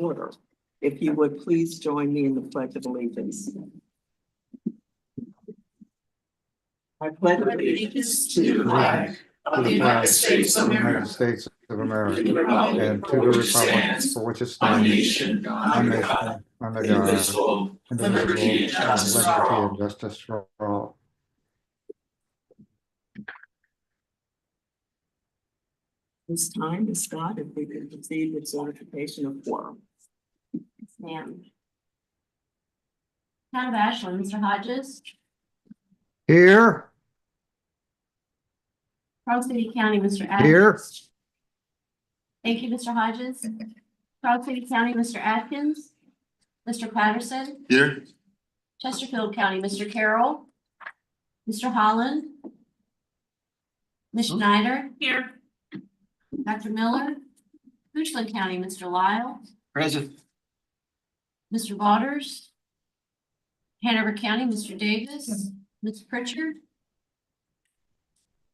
order. If you would please join me in the Pledge of Allegiance. I pledge allegiance to the flag of the United States of America, and to the republic for which it stands, one nation, under God, indivisible, with liberty and justice for all. This time, Ms. Scott, if we could proceed with certification of quorum. Yes, ma'am. Town of Ashland, Mr. Hodges. Here. Charles City County, Mr. Atkins. Here. Thank you, Mr. Hodges. Charles City County, Mr. Atkins. Mr. Patterson. Here. Chesterfield County, Mr. Carroll. Mr. Holland. Ms. Schneider. Here. Dr. Miller. Richland County, Mr. Lyle. Present. Mr. Waters. Hanover County, Mr. Davis. Ms. Pritchard.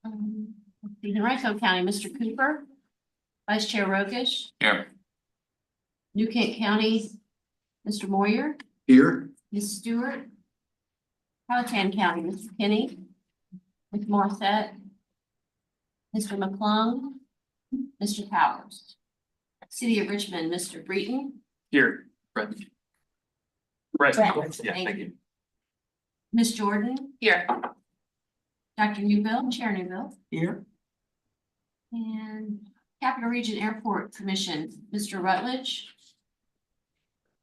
Henrico County, Mr. Cooper. Vice Chair Rokish. Here. New Kent County, Mr. Moyer. Here. Ms. Stewart. Powhatan County, Mr. Kinney. Ms. Morissette. Mr. McClung. Mr. Powers. City of Richmond, Mr. Breeden. Here. Present. Present. Yeah, thank you. Ms. Jordan. Here. Dr. Newville, Chair Newville. Here. And Capital Region Airport Commission, Mr. Rutledge.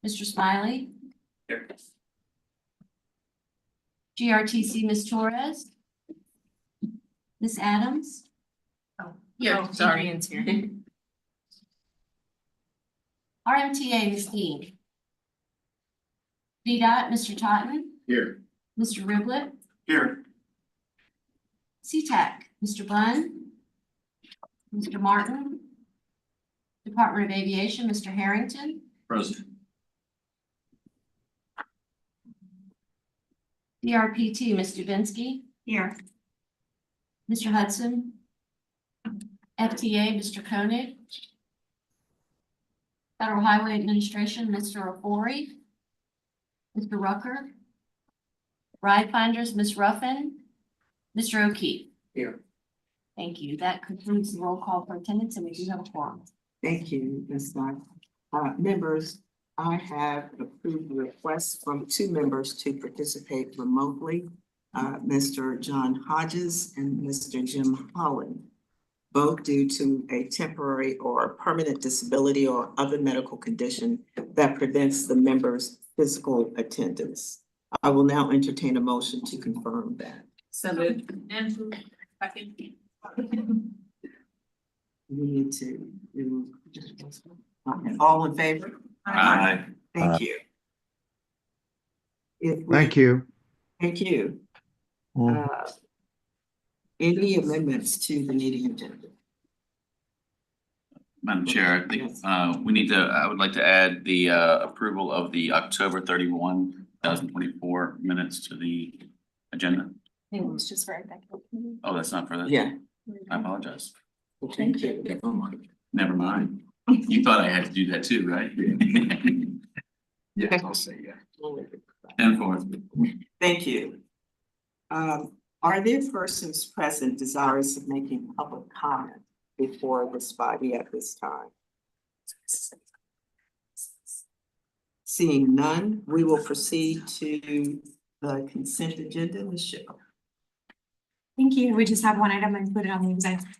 Mr. Smiley. Here. GRTC, Ms. Torres. Ms. Adams. Sorry. Here. RMTA, Ms. Dean. VDOT, Mr. Totten. Here. Mr. Riblet. Here. CTAC, Mr. Bunn. Mr. Martin. Department of Aviation, Mr. Harrington. Present. DRPT, Ms. Dubinsky. Here. Mr. Hudson. FTA, Mr. Koenig. Federal Highway Administration, Mr. Ofori. Mr. Rucker. Ride Finders, Ms. Ruffin. Mr. O'Keefe. Here. Thank you. That concludes the roll call for attendance, and we do have a quorum. Thank you, Ms. Scott. Members, I have approved requests from 2 members to participate remotely, Mr. John Hodges and Mr. Jim Holland, both due to a temporary or permanent disability or other medical condition that prevents the members' physical attendance. I will now entertain a motion to confirm that. So moved. And second. We need to do. Okay, all in favor? Aye. Thank you. If we- Thank you. Thank you. Any amendments to the meeting agenda? Madam Chair, I think I would like to add the approval of the October 31, 2024 minutes to the agenda. It was just for executive committee. Oh, that's not for that? Yeah. I apologize. Thank you. Never mind. You thought I had to do that too, right? Yes, I'll say yeah. 10-4. Thank you. Are there persons present desirous of making public comment before this body at this time? Seeing none, we will proceed to the consent agenda. Michelle. Thank you. We just have one item included on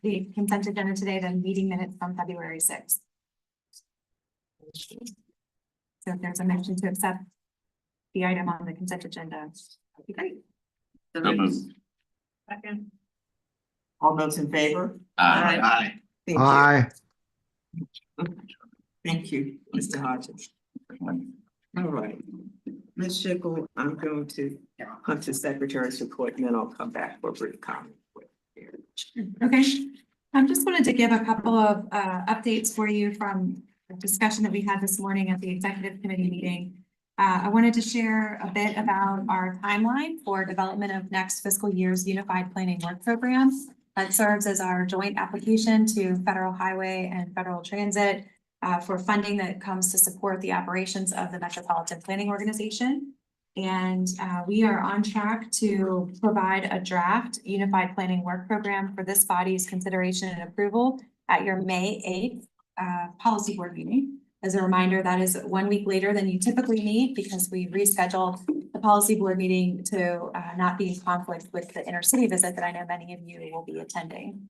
the consent agenda today, the meeting minutes from February 6th. So if there's a motion to accept the item on the consent agenda, that'd be great. So moved. Second. All those in favor? Aye. Thank you. Aye. Thank you, Mr. Hodges. All right. Ms. Schickel, I'm going to come to Secretary's report and then I'll come back for a brief comment. Okay, I just wanted to give a couple of updates for you from the discussion that we had this morning at the executive committee meeting. I wanted to share a bit about our timeline for development of next fiscal year's Unified Planning Work Program that serves as our joint application to Federal Highway and Federal Transit for funding that comes to support the operations of the Metropolitan Planning Organization. And we are on track to provide a draft Unified Planning Work Program for this body's consideration and approval at your May 8th policy board meeting. As a reminder, that is 1 week later than you typically meet because we rescheduled the policy board meeting to not be in conflict with the intercity visit that I know many of you will be attending.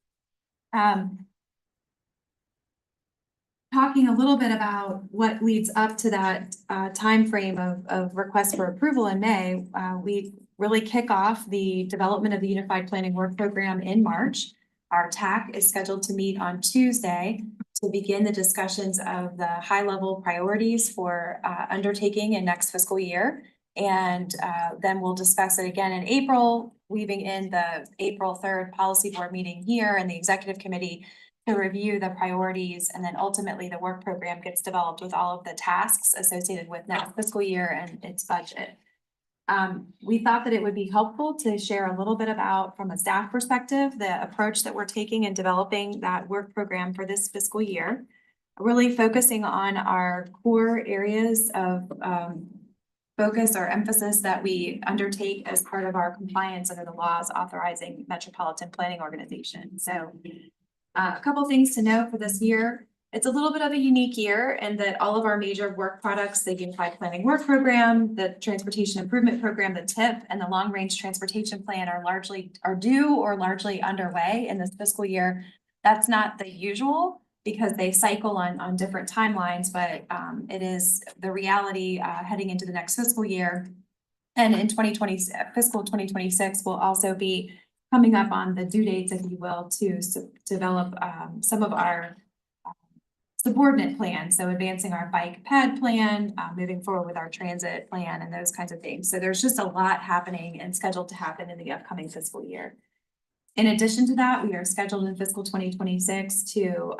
Talking a little bit about what leads up to that timeframe of request for approval in May, we really kick off the development of the Unified Planning Work Program in March. Our TAC is scheduled to meet on Tuesday to begin the discussions of the high-level priorities for undertaking in next fiscal year. And then we'll discuss it again in April, weaving in the April 3rd policy board meeting here and the executive committee to review the priorities, and then ultimately the work program gets developed with all of the tasks associated with next fiscal year and its budget. We thought that it would be helpful to share a little bit about, from a staff perspective, the approach that we're taking in developing that work program for this fiscal year, really focusing on our core areas of focus or emphasis that we undertake as part of our compliance under the laws authorizing Metropolitan Planning Organization. So a couple things to note for this year. It's a little bit of a unique year in that all of our major work products, the Unified Planning Work Program, the Transportation Improvement Program, the TIP, and the Long Range Transportation Plan are due or largely underway in this fiscal year. That's not the usual because they cycle on different timelines, but it is the reality heading into the next fiscal year. And in fiscal 2026 will also be coming up on the due dates, if you will, to develop some of our subordinate plans. So advancing our bike ped plan, moving forward with our transit plan and those kinds of things. So there's just a lot happening and scheduled to happen in the upcoming fiscal year. In addition to that, we are scheduled in fiscal 2026 to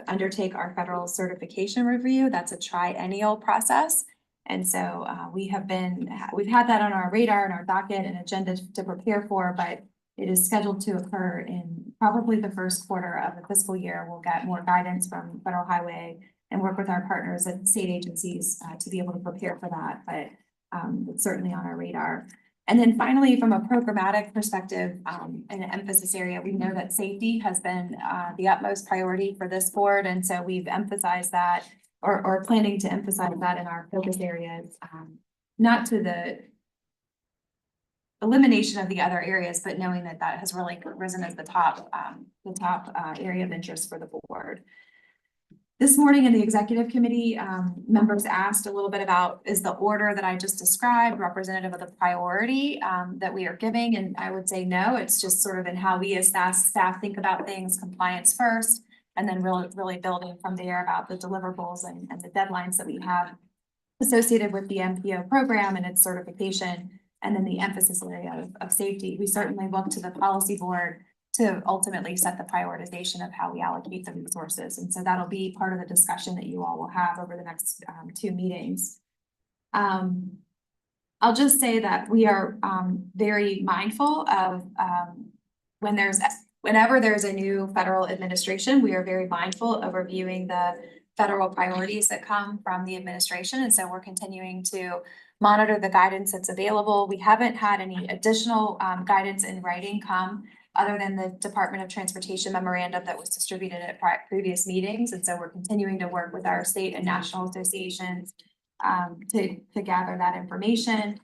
undertake our federal certification review. That's a triennial process. And so we've had that on our radar and our docket and agenda to prepare for, but it is scheduled to occur in probably the first quarter of the fiscal year. We'll get more guidance from Federal Highway and work with our partners at state agencies to be able to prepare for that, but it's certainly on our radar. And then finally, from a programmatic perspective, an emphasis area, we know that safety has been the utmost priority for this board. And so we've emphasized that or planning to emphasize that in our focus areas, not to the elimination of the other areas, but knowing that that has really risen as the top area of interest for the board. This morning in the executive committee, members asked a little bit about, is the order that I just described representative of the priority that we are giving? And I would say no, it's just sort of in how we as staff think about things, compliance first, and then really building from there about the deliverables and the deadlines that we have associated with the MPO program and its certification. And then the emphasis area of safety. We certainly look to the policy board to ultimately set the prioritization of how we allocate the resources. And so that'll be part of the discussion that you all will have over the next 2 meetings. I'll just say that we are very mindful of whenever there's a new federal administration, we are very mindful of reviewing the federal priorities that come from the administration. And so we're continuing to monitor the guidance that's available. We haven't had any additional guidance in writing come other than the Department of Transportation memorandum that was distributed at previous meetings. And so we're continuing to work with our state and national associations to gather that information.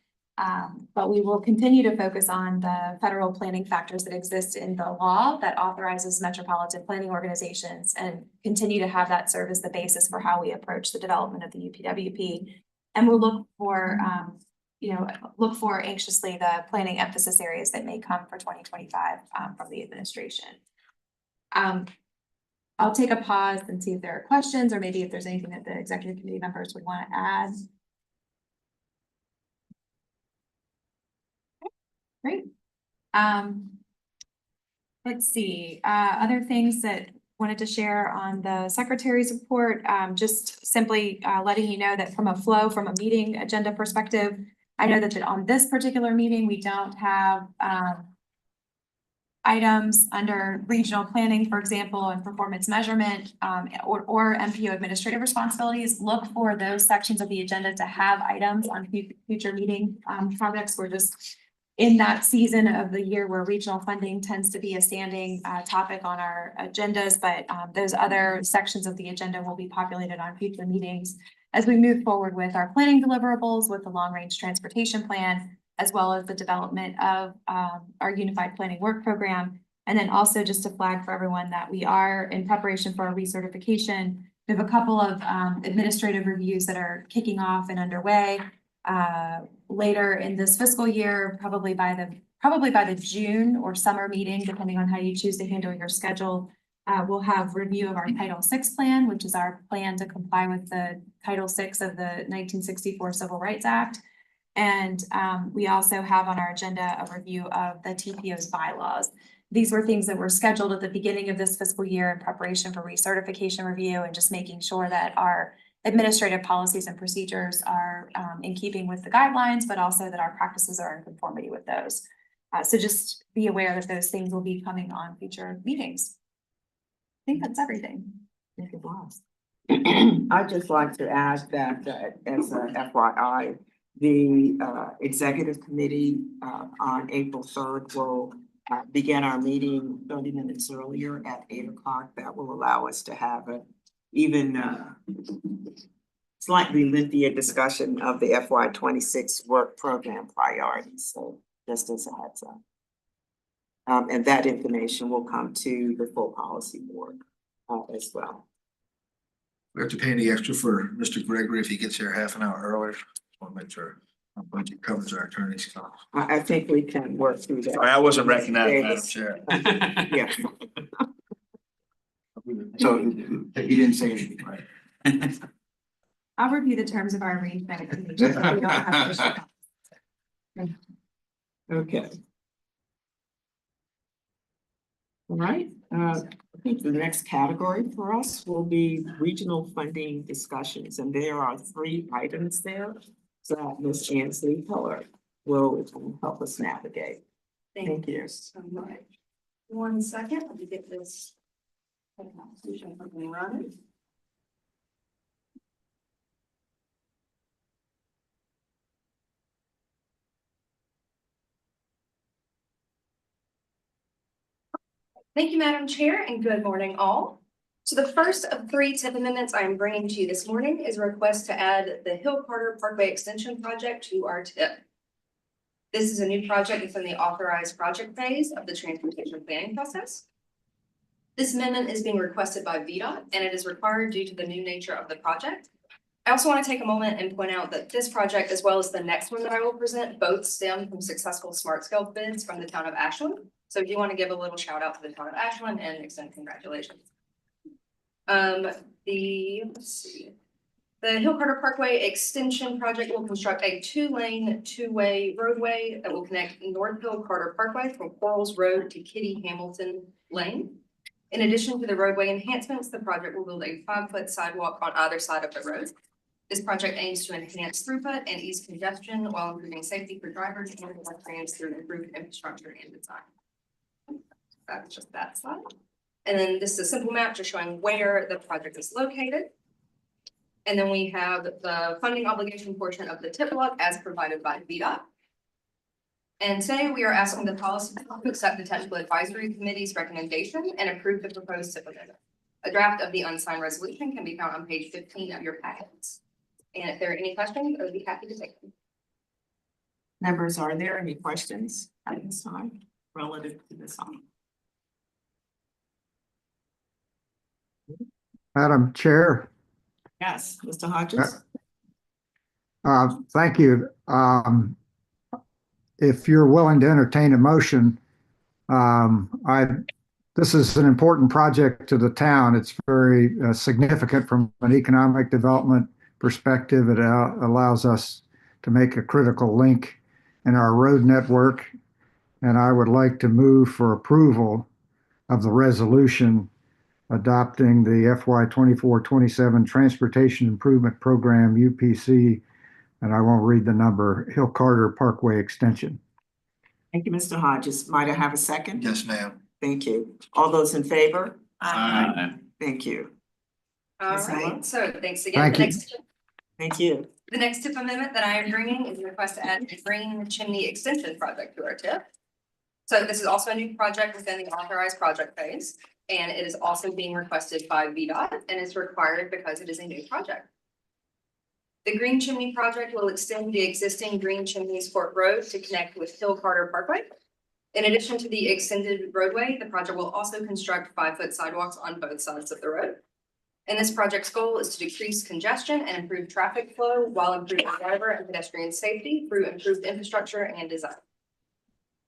But we will continue to focus on the federal planning factors that exist in the law that authorizes metropolitan planning organizations and continue to have that serve as the basis for how we approach the development of the UPWP. And we'll look for anxiously the planning emphasis areas that may come for 2025 from the administration. I'll take a pause and see if there are questions or maybe if there's anything that the executive committee members would want to add. Great. Let's see, other things that wanted to share on the secretary's report, just simply letting you know that from a meeting agenda perspective, I know that on this particular meeting, we don't have items under regional planning, for example, and performance measurement, or MPO administrative responsibilities, look for those sections of the agenda to have items on future meeting, projects. We're just in that season of the year where regional funding tends to be a standing, topic on our agendas, but, those other sections of the agenda will be populated on future meetings as we move forward with our planning deliverables, with the long-range transportation plan, as well as the development of our unified planning work program. And then also just to flag for everyone that we are in preparation for our recertification. We have a couple of administrative reviews that are kicking off and underway later in this fiscal year, probably by the June or summer meeting, depending on how you choose to handle your schedule. We'll have review of our Title VI plan, which is our plan to comply with the Title VI of the 1964 Civil Rights Act. And we also have on our agenda a review of the TPO's bylaws. These were things that were scheduled at the beginning of this fiscal year in preparation for recertification review and just making sure that our administrative policies and procedures are in keeping with the guidelines, but also that our practices are in conformity with those. So just be aware that those things will be coming on future meetings. I think that's everything. Thank you, boss. I'd just like to add that as a FYI, the executive committee on April 3rd will begin our meeting 30 minutes earlier at 8 o'clock. That will allow us to have a even slightly lengthier discussion of the FY26 work program priorities. So just as a heads up. And that information will come to the full policy board as well. We have to pay any extra for Mr. Gregory if he gets here half an hour earlier. Just want to make sure our budget covers our attorney's costs. I think we can work through that. I wasn't recognized, Madam Chair. Yeah. So he didn't say anything, right? I'll review the terms of our arrangement. and make sure that we don't have issues. Okay. All right, I think the next category for us will be regional funding discussions, and there are 3 items there that Ms. Ansley Heller will help us navigate. Thank you. So much. 1 second, let me get this. Running. Thank you, Madam Chair, and good morning, all. So the first of 3 TIP amendments I am bringing to you this morning is a request to add the Hill Carter Parkway Extension project to our TIP. This is a new project within the authorized project phase of the transportation planning process. This amendment is being requested by VDOT, and it is required due to the new nature of the project. I also want to take a moment and point out that this project, as well as the next one that I will present, both stem from successful smart scale bids from the town of Ashland. So I do want to give a little shout out to the town of Ashland and extend congratulations. Let's see. The Hill Carter Parkway Extension project will construct a 2-lane, 2-way roadway that will connect North Hill Carter Parkway from Quarles Road to Kitty Hamilton Lane. In addition to the roadway enhancements, the project will build a 5-foot sidewalk on either side of the road. This project aims to enhance throughput and ease congestion while improving safety for drivers and pedestrians through improved infrastructure and design. That's just that slide. And then this is a simple map just showing where the project is located. And then we have the funding obligation portion of the TIP block as provided by VDOT. And today we are asking the policy to accept the technical advisory committee's recommendation and approve the proposed TIP amendment. A draft of the unsigned resolution can be found on page 15 of your packets. And if there are any questions, I would be happy to take them. Members, are there any questions at this time relative to this item? Madam Chair, Yes, Mr. Hodges? thank you. If you're willing to entertain a motion, this is an important project to the town. It's very significant from an economic development perspective. It allows us to make a critical link in our road network. And I would like to move for approval of the resolution adopting the FY 24-27 Transportation Improvement Program, UPC, and I won't read the number, Hill Carter Parkway Extension. Thank you, Mr. Hodges. Might I have a second? Yes, ma'am. Thank you. All those in favor? Aye. Thank you. All Ms. Heller? right, so thanks again. Thank The you. next- Thank you. The next tip amendment that I am bringing is a request to add a green chimney extension project to our tip. So this is also a new project within the authorized project phase, and it is also being requested by VDOT and is required because it is a new project. The green chimney project will extend the existing Green Chimneys Fork Road to connect with Hill Carter Parkway. In addition to the extended roadway, the project will also construct 5-foot sidewalks on both sides of the road. And this project's goal is to decrease congestion and improve traffic flow while improving driver and pedestrian safety through improved infrastructure and design.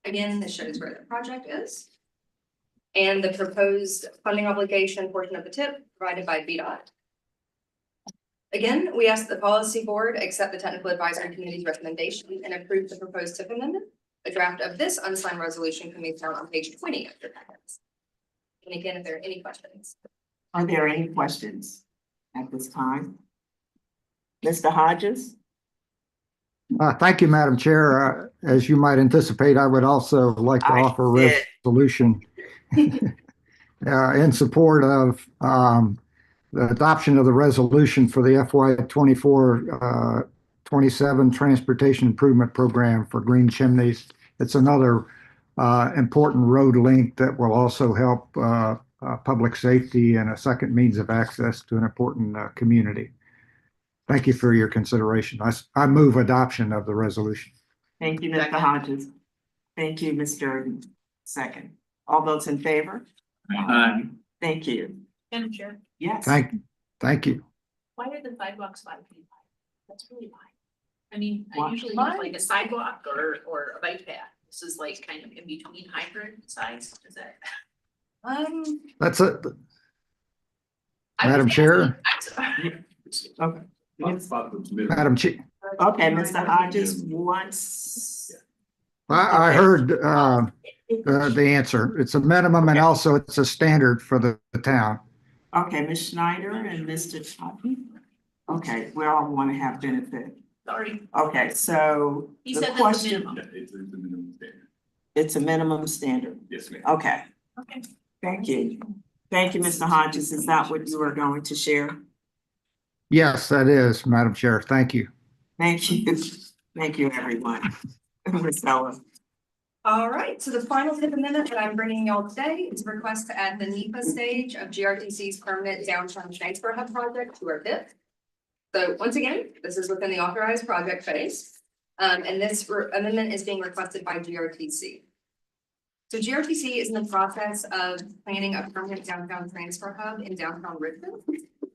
Again, this shows where the project is. And the proposed funding obligation portion of the tip provided by VDOT. Again, we ask the policy board accept the technical advisory committee's recommendation and approve the proposed tip amendment. A draft of this unsigned resolution can be found on page 20 of your packets. And again, if there are any questions. Are there any questions at this time? Mr. Hodges? Thank you, Madam Chair. As you might anticipate, I would also like to I offer a did. resolution in support of the adoption of the resolution for the FY 24-27 Transportation Improvement Program for Green Chimneys. It's another important road link that will also help public safety and a second means of access to an important community. Thank you for your consideration. I move adoption of the resolution. Thank you, Mr. Hodges. Thank you, Mr. Second. All those in favor? Aye. Thank you. Madam Chair, Yes. Thank you. why are the sidewalks 5 feet high? That's really high. I mean, I Why? usually use like a sidewalk or a bike path. This is like kind of in between hybrid size, is that? That's it. I'm Madam just Chair? asking. Okay. Madam Chair, Okay, Mr. Hodges wants. I heard the answer. It's a minimum and also it's a standard for the town. Okay, Ms. Schneider and Mr. Chapman. Okay, we all want to have benefit. Sorry, Okay, so he the said that's a question, minimum. it's a minimum standard. Yes, ma'am. Okay, Okay. thank you. Thank you, Mr. Hodges. Is that what you were going to share? Yes, that is, Madam Chair. Thank you. Thank you. Thank you, everyone. Ms. Heller. All right, so the final tip amendment that I'm bringing y'all today is a request to add the NEPA stage of GRTC's permanent downtown transfer hub project to our tip. So once again, this is within the authorized project phase. And this amendment is being requested by GRTC. So GRTC is in the process of planning a permanent downtown transfer hub in downtown Richmond.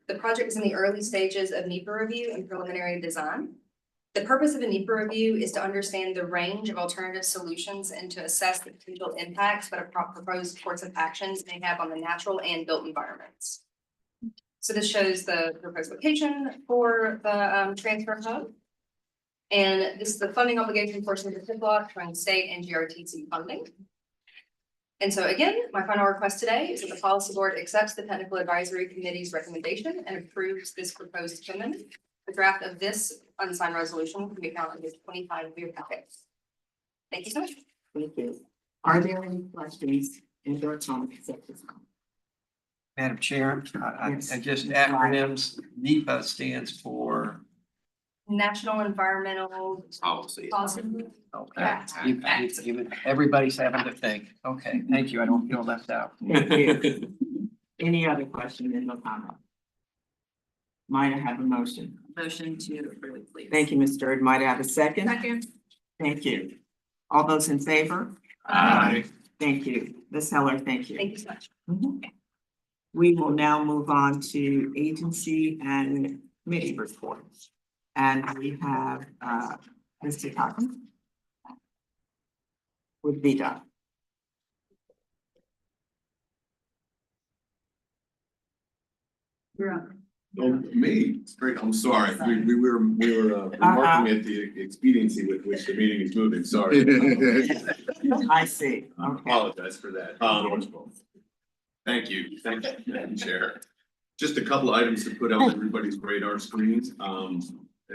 The project is in the early stages of NEPA review and preliminary design. The purpose of a NEPA review is to understand the range of alternative solutions and to assess the potential impacts that a proposed course of actions may have on the natural and built environments. So this shows the proposed location for the transfer hub. And this is the funding obligation portion of the tip block showing state and GRTC funding. And so again, my final request today is that the policy board accepts the technical advisory committee's recommendation and approves this proposed amendment. The draft of this unsigned resolution can be found on page 25 of your packets. Thank you so much. Thank you. Are there any questions in your comments at this time? Madam Chair, I Yes. just acronyms, NEPA stands for. National Environmental Policy. Policy. Okay, everybody's having to think. Okay, thank you. I don't feel left out. Thank you. Any other question in the comment? Might I have a motion? Motion to approve, please. Thank you, Ms. Sturd. Might I have a second? Second. Thank you. All those in favor? Aye. Thank you. Ms. Heller, thank you. Thank you so much. Mhm. We will now move on to agency and committee reports. And we have Mr. Cochran with VDOT. You're up. Me, great, I'm sorry, we were remarking at the expediency with which the meeting is moving, sorry. I see. I Okay. apologize for that. Thank you, Madam Chair. Just a couple items to put on everybody's radar screens.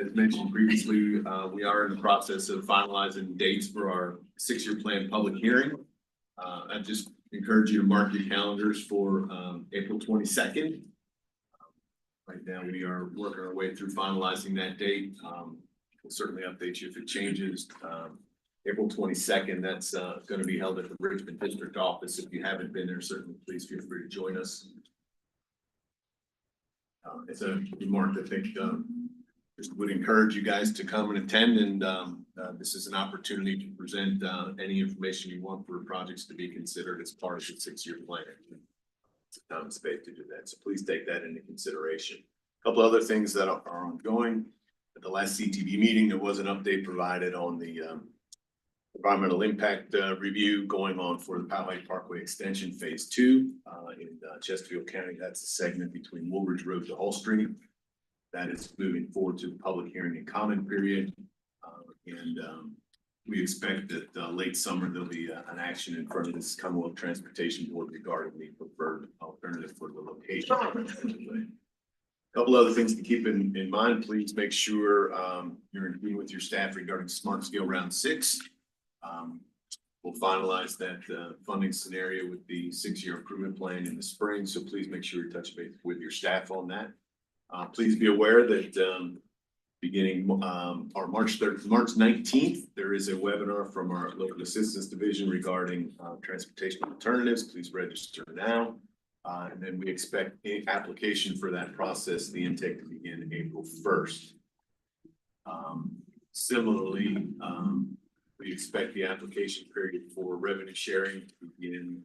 as mentioned previously, we are in the process of finalizing dates for our 6-year plan public hearing. I just encourage you to mark your calendars for April 22nd. Right now, we are working our way through finalizing that date. We'll certainly update you if it changes. April 22nd, that's going to be held at the Richmond District Office. If you haven't been there, certainly please feel free to join us. It's a remark that I think just would encourage you guys to come and attend, and this is an opportunity to present any information you want for projects to be considered as part of the 6-year plan. It's a time and space to do that, so please take that into consideration. A couple other things that are ongoing. At the last CTV meeting, there was an update provided on the environmental impact review going on for the Poway Parkway Extension Phase 2 in Chesterfield County. That's the segment between Woolridge Road to Hull Street. That is moving forward to the public hearing and comment period. We expect that late summer, there'll be an action in front of this Commonwealth Transportation Board regarding the preferred alternative for the location. A couple other things to keep in mind. Please make sure you're in agreement with your staff regarding Smart Scale Round 6. We'll finalize that funding scenario with the 6-year improvement plan in the spring. So please make sure you touch base with your staff on that. Please be aware that beginning our March 19th, there is a webinar from our local assistance division regarding transportation alternatives. Please register now. And then we expect the application for that process, the intake, to begin April 1st. Similarly, we expect the application period for revenue sharing to begin.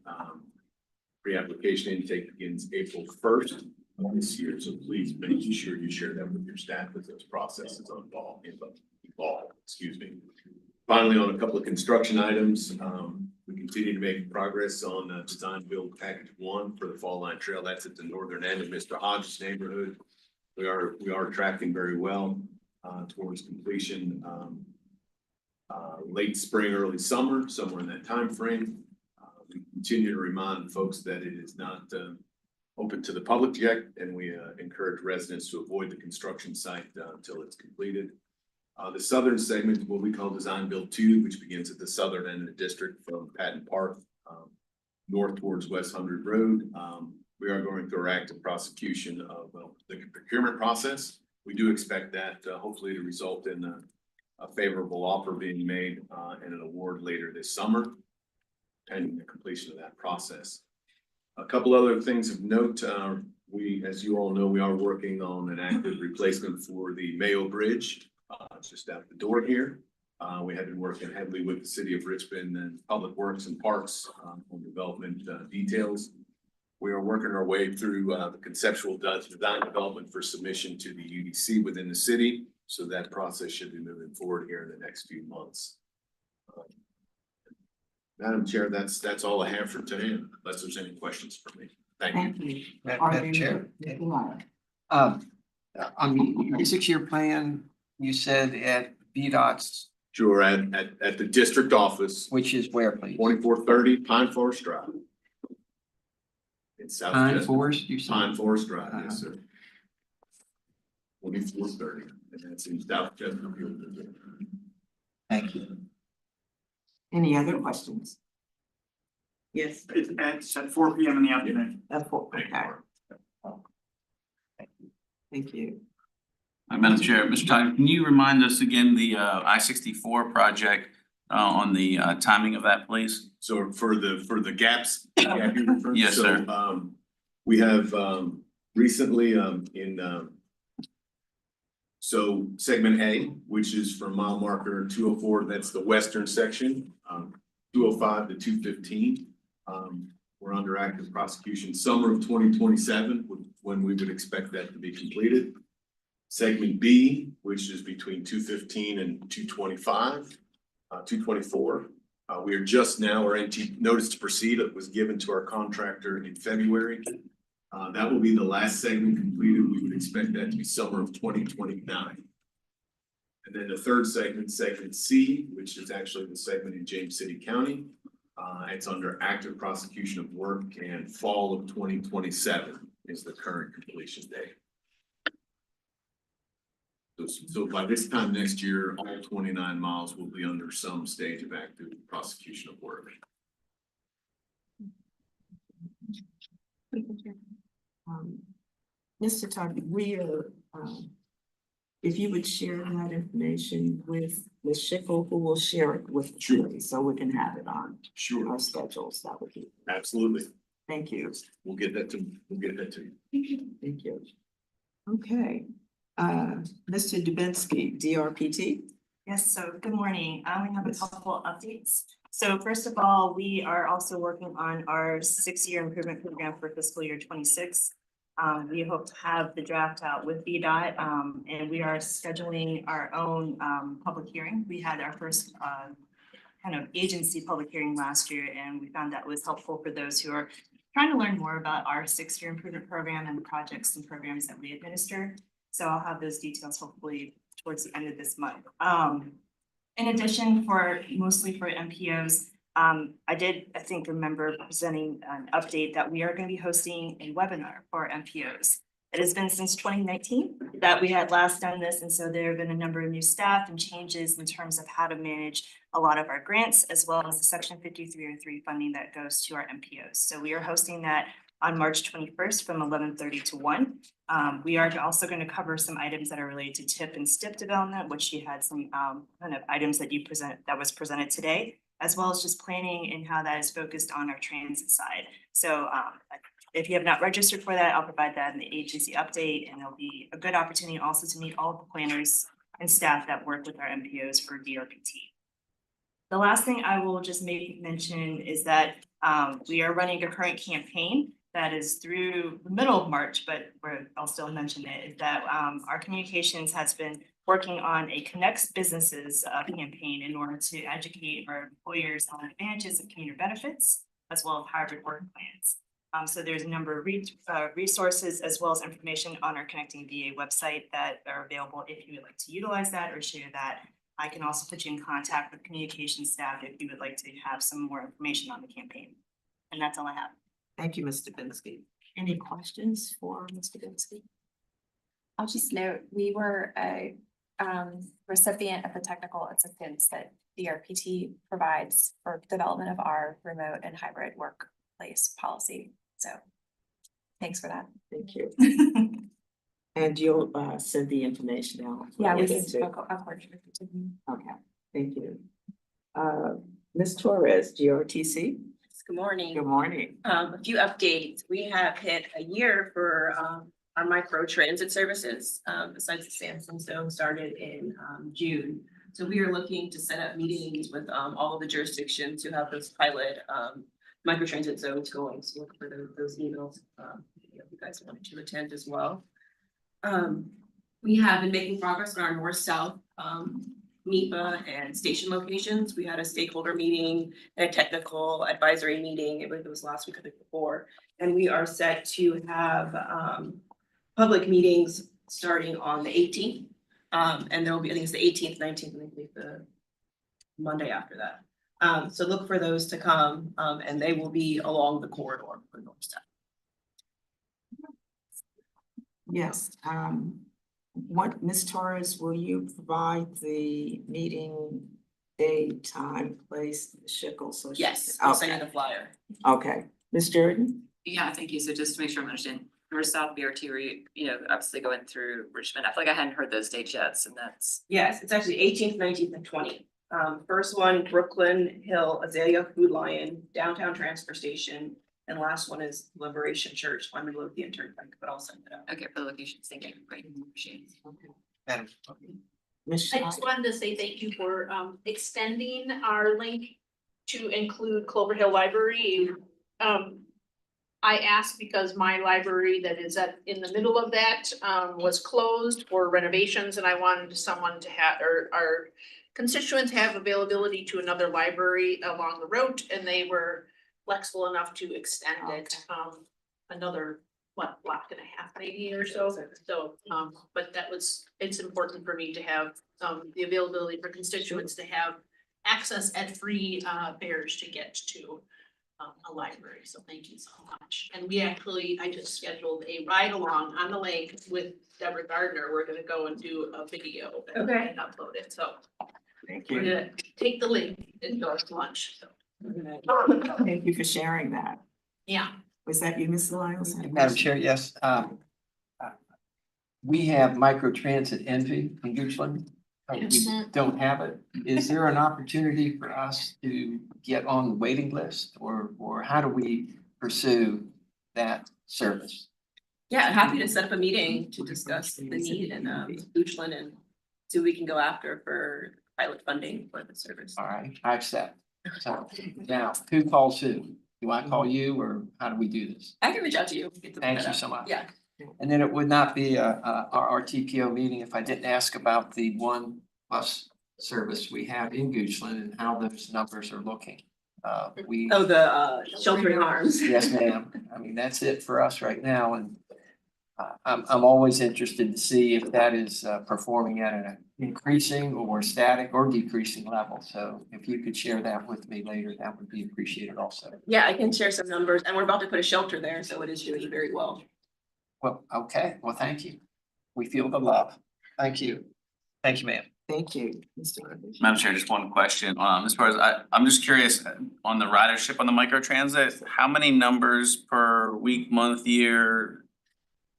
Pre-application intake begins April 1st of this year. So please make sure you share that with your staff as those processes evolve. Excuse me. Finally, on a couple of construction items, we continue to make progress on design build package 1 for the Fall Line Trail. That's at the northern end of Mr. Hodges' neighborhood. We are tracking very well towards completion. Late spring, early summer, somewhere in that time frame. We continue to remind folks that it is not open to the public yet, and we encourage residents to avoid the construction site until it's completed. The southern segment, what we call Design Build 2, which begins at the southern end of the district from Patton Park north towards West 100 Road. We are going through our active prosecution of the procurement process. We do expect that hopefully to result in a favorable offer being made and an award later this summer, pending the completion of that process. A couple other things of note. As you all know, we are working on an active replacement for the Mayo Bridge. It's just out the door here. We have been working heavily with the city of Richmond and Public Works and Parks on development details. We are working our way through the conceptual design development for submission to the UDC within the city. So that process should be moving forward here in the next few months. Madam Chair, that's all I have for today, unless there's any questions for me. Thank you. Madam Chair. On the 6-year plan, you said at VDOT's. Sure, at the district office. Which is where, please? 2430 Pine Forest Drive. In South Pine Chester. Forest, you said? Pine Forest Drive, yes, sir. 2430, and that's in South Chesterfield. Thank you. Any other questions? Yes. It's at 4 p.m. in the afternoon. That's what, okay. Thank you. Madam Chair, Mr. Todd, can you remind us again the I-64 project on the timing of that, please? So for the gaps. Yes, sir. So, we have recently so segment A, which is from mile marker 204, that's the western section, 205 to 215. We're under active prosecution summer of 2027, when we would expect that to be completed. Segment B, which is between 215 and 225, 224. We are just now, our NT notice to proceed was given to our contractor in February. That will be the last segment completed. We would expect that to be summer of 2029. And then the third segment, segment C, which is actually the segment in James City County. It's under active prosecution of work, and fall of 2027 is the current completion date. So by this time next year, all 29 miles will be under some stage of active prosecution of work. Mr. Todd, we are, if you would share that information with Ms. Schickel, who will share it with the Sure. committee, so we can have it on Sure. our schedules, that would be, Absolutely. thank you. We'll get that to you. Thank you. Okay, Mr. Dubinsky, DRPT. Yes, so good morning. We have a couple updates. So first of all, we are also working on our 6-year improvement program for fiscal year 26. We hope to have the draft out with VDOT, and we are scheduling our own public hearing. We had our first kind of agency public hearing last year, and we found that was helpful for those who are trying to learn more about our 6-year improvement program and the projects and programs that we administer. So I'll have those details hopefully towards the end of this month. In addition, mostly for MPOs, I think remember presenting an update that we are going to be hosting a webinar for MPOs. It has been since 2019 that we had last done this, and so there have been a number of new staff and changes in terms of how to manage a lot of our grants, as well as the Section 5303 funding that goes to our MPOs. So we are hosting that on March 21st from 11:30 to 1. We are also going to cover some items that are related to TIP and STIP development, which you had some kind of items that was presented today, as well as just planning and how that is focused on our transit side. So if you have not registered for that, I'll provide that in the agency update, and it'll be a good opportunity also to meet all of the planners and staff that work with our MPOs for DRPT. The last thing I will just make mention is that we are running a current campaign that is through the middle of March, but I'll still mention it, is that our communications has been working on a Connects Businesses campaign in order to educate our employers on the advantages of commuter benefits, as well as hybrid work plans. So there's a number of resources as well as information on our Connecting VA website that are available if you would like to utilize that or share that. I can also put you in contact with communication staff if you would like to have some more information on the campaign. And that's all I have. Thank you, Mr. Dubinsky. Any questions for Mr. Dubinsky? I'll just note, we were a recipient of the technical assistance that DRPT provides for development of our remote and hybrid workplace policy. So thanks for that. Thank you. And you'll send the information out. Yeah, we can can, of course. Okay, thank you. Ms. Torres, GRTC. Good morning. Good morning. A few updates. We have hit a year for our micro transit services, besides the Samson Zone started in June. So we are looking to set up meetings with all of the jurisdictions who have those pilot micro transit zones going. So look for those emails if you guys wanted to attend as well. We have been making progress on our north-south NEPA and station locations. We had a stakeholder meeting and a technical advisory meeting. I believe it was last week or the week before. And we are set to have public meetings starting on the 18th. And there will be, I think it's the 18th, 19th, and I think the Monday after that. So look for those to come, and they will be along the corridor for north-south. Yes, Ms. Torres, will you provide the meeting date, time, place, Schickel? So Yes, I'll send you the flyer. Okay, Ms. Jordan? Yeah, thank you. So just to make sure I'm understanding, North-South BRT, obviously going through Richmond. I feel like I hadn't heard those dates yet, so that's. Yes, it's actually 18th, 19th, and 20th. First one, Brooklyn Hill, Azalea Food Lion, Downtown Transfer Station, and last one is Liberation Church, on the Lothian Turnpike, but I'll send it out. Okay, for the locations, thank you. Great, appreciate it. Madam. Ms. I just wanted to say thank you for extending our link to include Clover Hill Library. I asked because my library that is in the middle of that was closed for renovations, and I wanted someone to have, or our constituents have availability to another library along the route, and they were flexible enough to extend it another block and a half maybe or so. So but it's important for me to have the availability for constituents to have access at free fares to get to a library, so thank you so much. And we actually, I just scheduled a ride along on the lake with Deborah Gardner. We're gonna go and do a video and upload it, so. Thank We're you. gonna take the link and go to lunch, so, Thank you for sharing that. yeah. Was that you, Ms. Lyles? Madam Chair, yes, we have microtransit envy in Goochland. We don't have it. Is there an opportunity for us to get on the waiting list, or how do we pursue that service? Yeah, happy to set up a meeting to discuss the need in Goochland and see what we can go after for pilot funding for the service. All right, I accept. So now, who calls who? Do I call you, or how do we do this? I can reach out to you. Thank you so much. Yeah. And then it would not be a RRTPO meeting if I didn't ask about the one bus service we have in Goochland and how those numbers are looking. We. Oh, the sheltering arms. Yes, ma'am. I mean, that's it for us right now, and I'm always interested to see if that is performing at an increasing or static or decreasing level. So if you could share that with me later, that would be appreciated also. Yeah, I can share some numbers, and we're about to put a shelter there, so it is doing very well. Well, okay. Well, thank you. We feel the love. Thank you. Thank you, ma'am. Thank you, Mr. Rogers. Madam Chair, just one question, as far as I'm just curious, on the ridership on the microtransit, how many numbers per week, month, year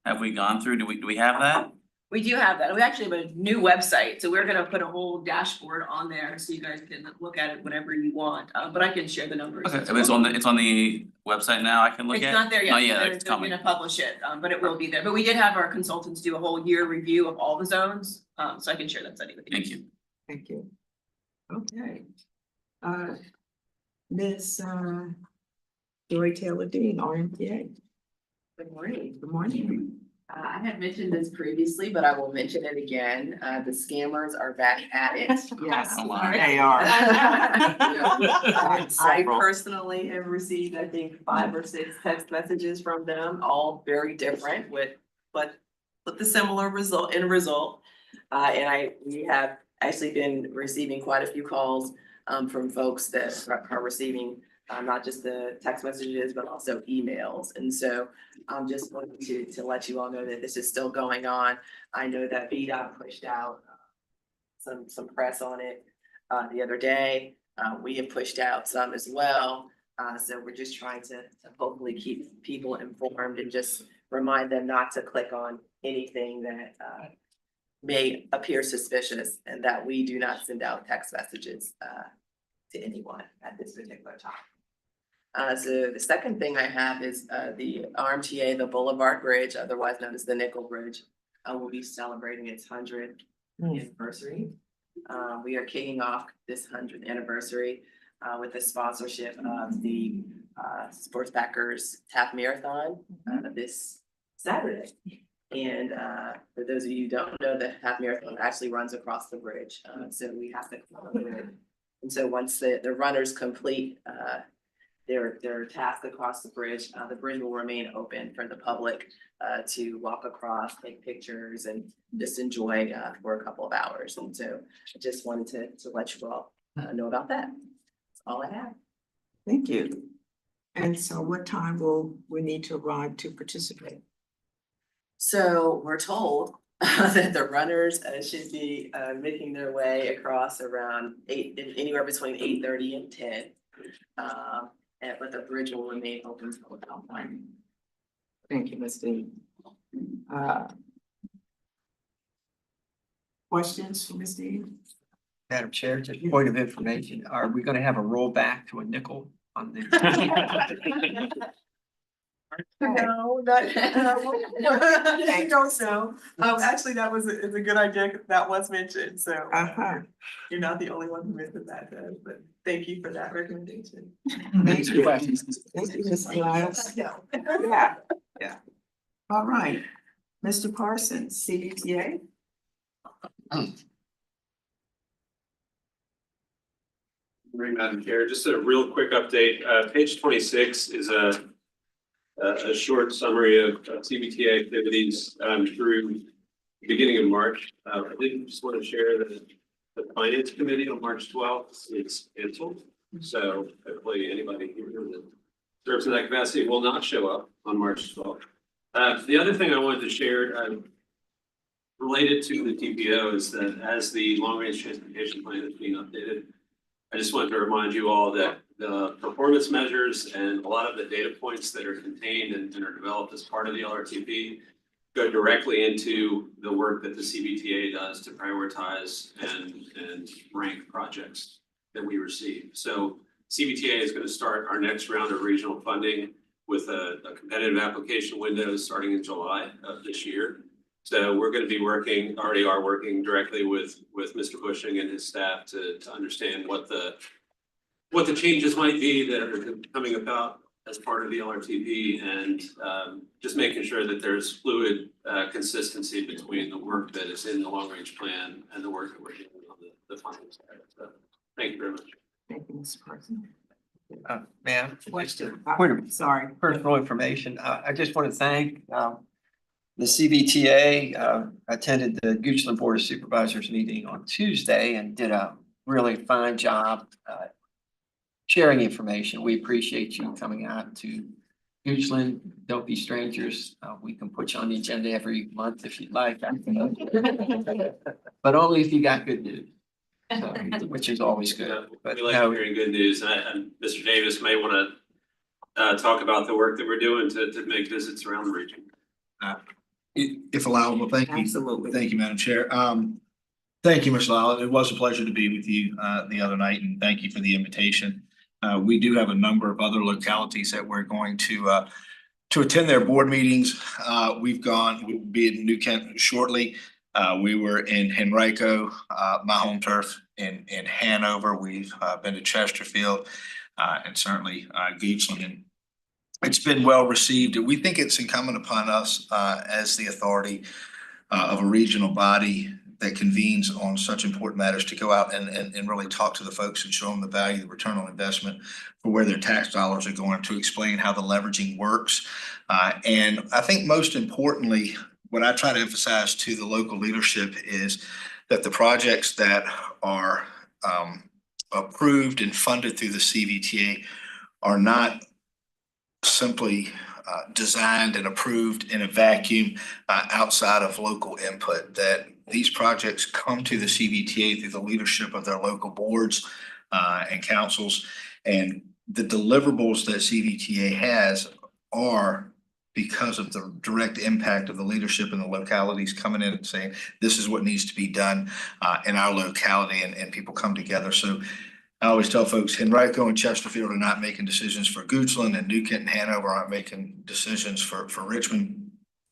have we gone through? Do we have that? We do have that. We actually have a new website, so we're gonna put a whole dashboard on there so you guys can look at it whenever you want, but I can share the numbers. Okay, it's on the website now, I can look at? It's not there yet. Not yet, They're it's coming. gonna publish it, but it will be there. But we did have our consultants do a whole year review of all the zones, so I can share that study with you. Thank you. Thank you. Okay. Ms. Joy Taylor Dean, RMPA. Good morning. Good morning. I had mentioned this previously, but I will mention it again. The scammers are back at it. Yes, Oh, my. they are. I personally have received, I think, 5 or 6 text messages from them, all very different but the similar result. And we have actually been receiving quite a few calls from folks that are receiving not just the text messages, but also emails. And so I'm just wanting to let you all know that this is still going on. I know that VDOT pushed out some press on it the other day. We have pushed out some as well. So we're just trying to hopefully keep people informed and just remind them not to click on anything that may appear suspicious, and that we do not send out text messages to anyone at this particular time. So the second thing I have is the RMTA, the Boulevard Bridge, otherwise known as the Nickel Bridge, will be celebrating its 100th anniversary. We are kicking off this 100th anniversary with the sponsorship of the Sports Backers Half Marathon this Saturday. And for those of you who don't know, the half marathon actually runs across the bridge. So we have to follow it. And so once the runners complete their task across the bridge will remain open for the public to walk across, take pictures, and just enjoy for a couple of hours. And so I just wanted to let you all know about that. That's all I have. Thank you. And so what time will we need to arrive to participate? So we're told that the runners should be making their way across around anywhere between 8:30 and 10. But the bridge will remain open until about 1. Thank you, Ms. Dean. Questions for Ms. Dean? Madam Chair, just a point of information, are we gonna have a rollback to a nickel on the? No, not. I don't know. Actually, that was is a good idea. 'Cause that was mentioned, so you're not the only one who mentioned that, but thank you for that recommendation. Thank you. Thank you, Ms. Lyles. Yeah, yeah. All right, Mr. Parsons, CDTA. Morning, Madam Chair. Just a real quick update. Page 26 is a short summary of CBTA activities through the beginning of March. I did just want to share that the Finance Committee on March 12th is canceled. So hopefully anybody here that serves in that capacity will not show up on March 12th. The other thing I wanted to share, related to the TPO is that as the long-range transportation plan is being updated, I just wanted to remind you all that the performance measures and a lot of the data points that are contained and are developed as part of the LRTP go directly into the work that the CBTA does to prioritize and rank projects that we receive. So CBTA is going to start our next round of regional funding with a competitive application window starting in July of this year. So we're going to be working, already are working directly with Mr. Bushing and his staff to understand what the changes might be that are coming about as part of the LRTP, and just making sure that there's fluid consistency between the work that is in the long range plan and the work that we're doing on the funding side. So thank you very much. Thank you, Mr. Carson. Ma'am, Question. point of Sorry. personal information. I just want to thank the CBTA attended the Goochland Board of Supervisors meeting on Tuesday and did a really fine job sharing information. We appreciate you coming out to Goochland. Don't be strangers. We can put you on the agenda every month if you'd like. But only if you got good news, so, which is always good. But We like no, hearing good news, and Mr. Davis may want to talk about the work that we're doing to make visits around the region. If allowable, thank you. Absolutely. Thank you, Madam Chair. Thank you, Ms. Lala. It was a pleasure to be with you the other night, and thank you for the invitation. We do have a number of other localities that we're going to attend their board meetings. We'll be in New Kent shortly. We were in Henrico, my home turf, in Hanover. We've been to Chesterfield, and certainly Goochland. And it's been well received. We think it's incumbent upon us as the authority of a regional body that convenes on such important matters to go out and really talk to the folks and show them the value, the return on investment for where their tax dollars are going, to explain how the leveraging works. And I think most importantly, what I try to emphasize to the local leadership is that the projects that are approved and funded through the CVTA are not simply designed and approved in a vacuum outside of local input, that these projects come to the CVTA through the leadership of their local boards and councils, and the deliverables that CVTA has are because of the direct impact of the leadership in the localities coming in and saying, this is what needs to be done in our locality, and people come together. So I always tell folks, Henrico and Chesterfield are not making decisions for Goochland, and New Kent and Hanover aren't making decisions for Richmond.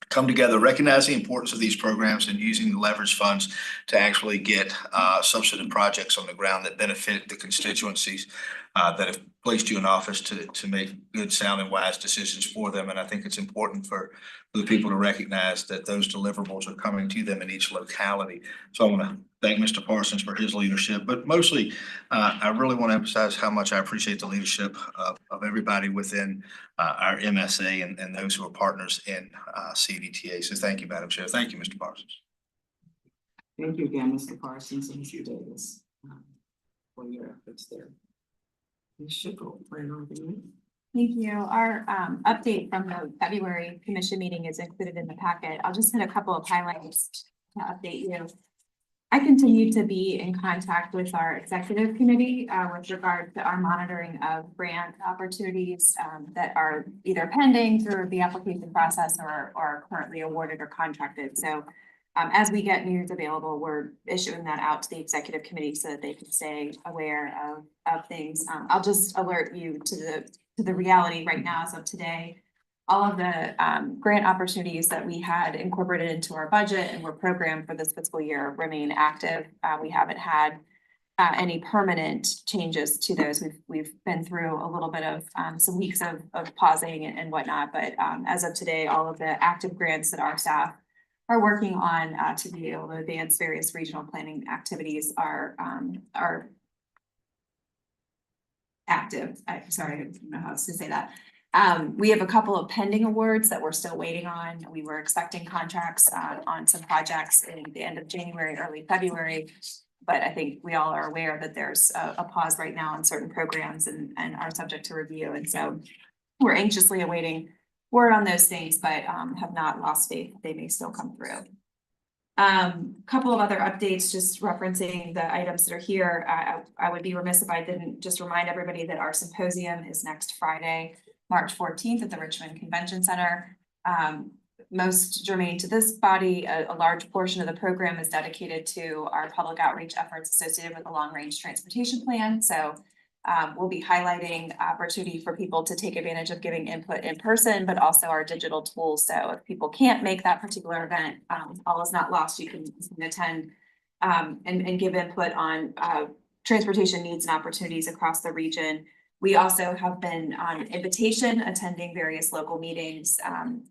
Come together, recognize the importance of these programs, and using the leverage funds to actually get substantive projects on the ground that benefit the constituencies that have placed you in office to make good, sound, and wise decisions for them. And I think it's important for the people to recognize that those deliverables are coming to them in each locality. So I want to thank Mr. Parsons for his leadership, but mostly I really want to emphasize how much I appreciate the leadership of everybody within our MSA and those who are partners in CVTA. So thank you, Madam Chair. Thank you, Mr. Parsons. Thank you again, Mr. Parsons and Mr. Davis, for your efforts there. Ms. Schiffel, plan on being. Thank you. Our update from the February commission meeting is included in the packet. I'll just hit a couple of highlights to update you. I continue to be in contact with our executive committee with regard to our monitoring of grant opportunities that are either pending through the application process or are currently awarded or contracted. So as we get news available, we're issuing that out to the executive committee so that they can stay aware of things. I'll just alert you to the reality right now as of today. All of the grant opportunities that we had incorporated into our budget and were programmed for this fiscal year remain active. We haven't had any permanent changes to those. We've been through a little bit of some weeks of pausing and whatnot, but as of today, all of the active grants that our staff are working on to be able to advance various regional planning activities are active. Sorry, I don't know how else to say that. We have a couple of pending awards that we're still waiting on. We were expecting contracts on some projects in the end of January, early February. But I think we all are aware that there's a pause right now on certain programs and are subject to review. And so we're anxiously awaiting word on those things, but have not lost faith. They may still come through. Couple of other updates, just referencing the items that are here. I would be remiss if I didn't just remind everybody that our symposium is next Friday, March 14th at the Richmond Convention Center. Most germane to this body, a large portion of the program is dedicated to our public outreach efforts associated with the long-range transportation plan. So we'll be highlighting opportunity for people to take advantage of giving input in person, but also our digital tools. So if people can't make that particular event, all is not lost. You can attend and give input on transportation needs and opportunities across the region. We also have been on invitation attending various local meetings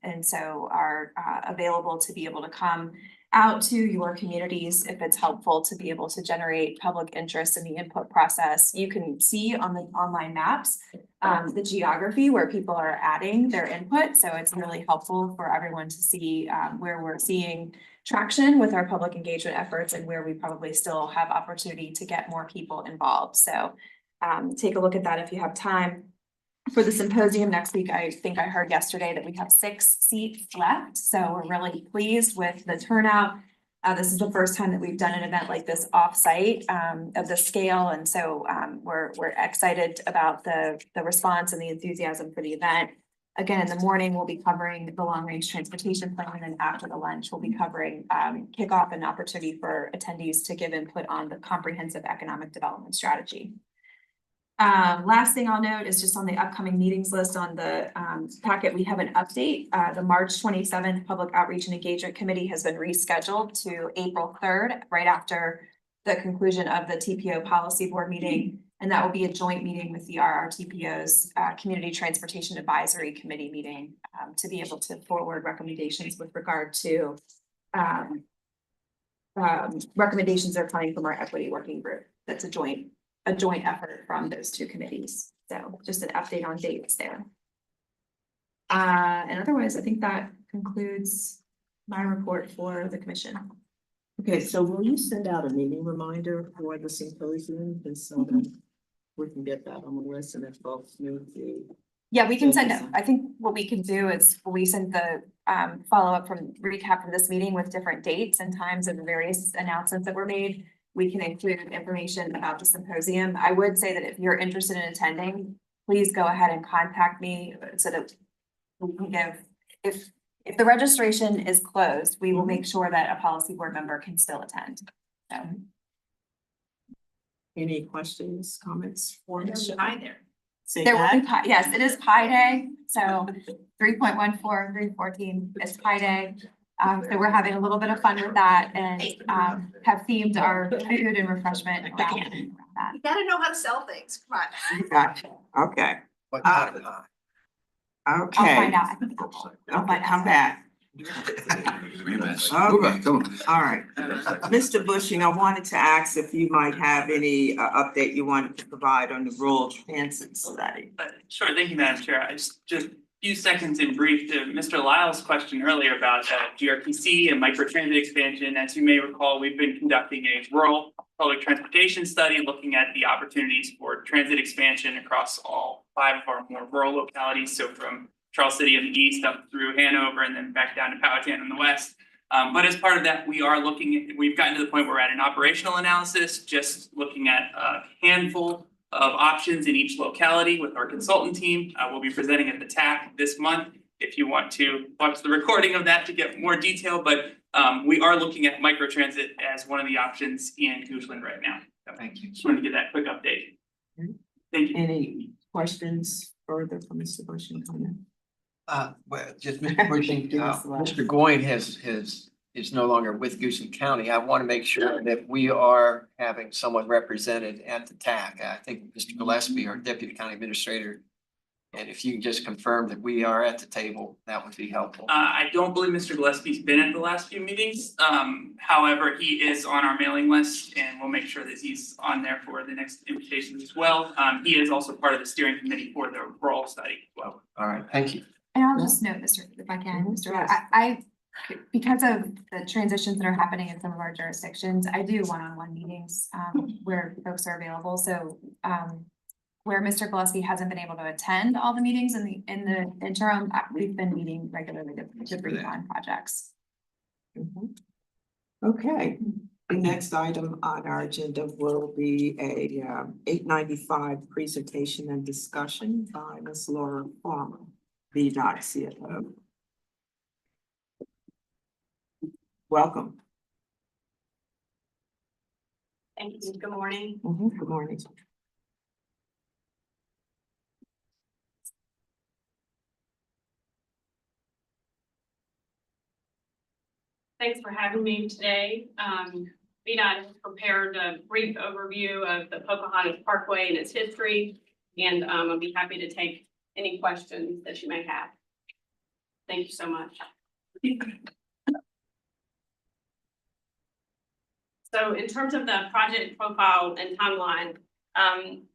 and so are available to be able to come out to your communities if it's helpful to be able to generate public interest in the input process. You can see on the online maps the geography where people are adding their input. So it's really helpful for everyone to see where we're seeing traction with our public engagement efforts and where we probably still have opportunity to get more people involved. So take a look at that if you have time. For the symposium next week, I think I heard yesterday that we have 6 seats left. So we're really pleased with the turnout. This is the first time that we've done an event like this off-site of the scale. And so we're excited about the response and the enthusiasm for the event. Again, in the morning, we'll be covering the long-range transportation plan, and then after the lunch, we'll be covering kickoff and opportunity for attendees to give input on the comprehensive economic development strategy. Last thing I'll note is just on the upcoming meetings list on the packet, we have an update. The March 27th Public Outreach and Engagement Committee has been rescheduled to April 3rd, right after the conclusion of the TPO Policy Board meeting. And that will be a joint meeting with the RRTPO's Community Transportation Advisory Committee meeting to be able to forward recommendations with regard to recommendations that are coming from our equity working group. That's a joint effort from those 2 committees. So just an update on dates there. And otherwise, I think that concludes my report for the commission. Okay, so will you send out a meeting reminder for the symposium, and so that we can get that on the list and if folks move the. Yeah, we can send it. I think what we can do is we send the follow-up from recap from this meeting with different dates and times of the various announcements that were made. We can include information about the symposium. I would say that if you're interested in attending, please go ahead and contact me so that we can give, if the registration is closed, we will make sure that a policy board member can still attend. So. Any questions, comments for Ms. Hi there. Say There will that. be Pi, yes, it is Pi Day, so 3.14, 314 is Pi Day. So we're having a little bit of fun with that and have themed our food and refreshment around that. You gotta know how to sell things, come on. Gotcha. Okay. What kind of Okay. I'll find out. I think I'll Okay, find come out. back. Okay, Come on. all right. Mr. Bushing, I wanted to ask if you might have any update you wanted to provide on the rural transit study. Sure, thank you, Madam Chair. I just a few seconds in brief to Mr. Lyle's question earlier about GRPC and microtransit expansion. As you may recall, we've been conducting a rural public transportation study looking at the opportunities for transit expansion across all 5 of our more rural localities. So from Charles City in the east up through Hanover and then back down to Powhatan in the west. But as part of that, we are we've gotten to the point where we're at an operational analysis, just looking at a handful of options in each locality with our consultant team. We'll be presenting at the TAC this month if you want to watch the recording of that to get more detail. But we are looking at microtransit as one of the options in Goochland right now. So Thank you. just wanted to get that quick update. Thank you. Any questions further from Mr. Bushing? Well, just Mr. Bushing, Mr. Goyne is no longer with Goochland County. I want to make sure that we are having someone represented at the TAC. I think Mr. Gillespie, our Deputy County Administrator, and if you can just confirm that we are at the table, that would be helpful. I don't believe Mr. Gillespie's been at the last few meetings. However, he is on our mailing list and we'll make sure that he's on there for the next invitations as well. He is also part of the steering committee for the rural study as well. All right, thank you. And I'll just note, if I can, Mr. I because of the transitions that are happening in some of our jurisdictions, I do one-on-one meetings where folks are available. So where Mr. Gillespie hasn't been able to attend all the meetings in the interim, we've been meeting regularly to brief on projects. Okay, the next item on our agenda will be a 895 presentation and discussion by Ms. Laura Farmer, VDOT CFO. Welcome. Thank you. Good morning. Good morning. Thanks for having me today. VDOT has prepared a brief overview of the Pocahontas Parkway and its history, and I'll be happy to take any questions that you may have. Thank you so much. So in terms of the project profile and timeline,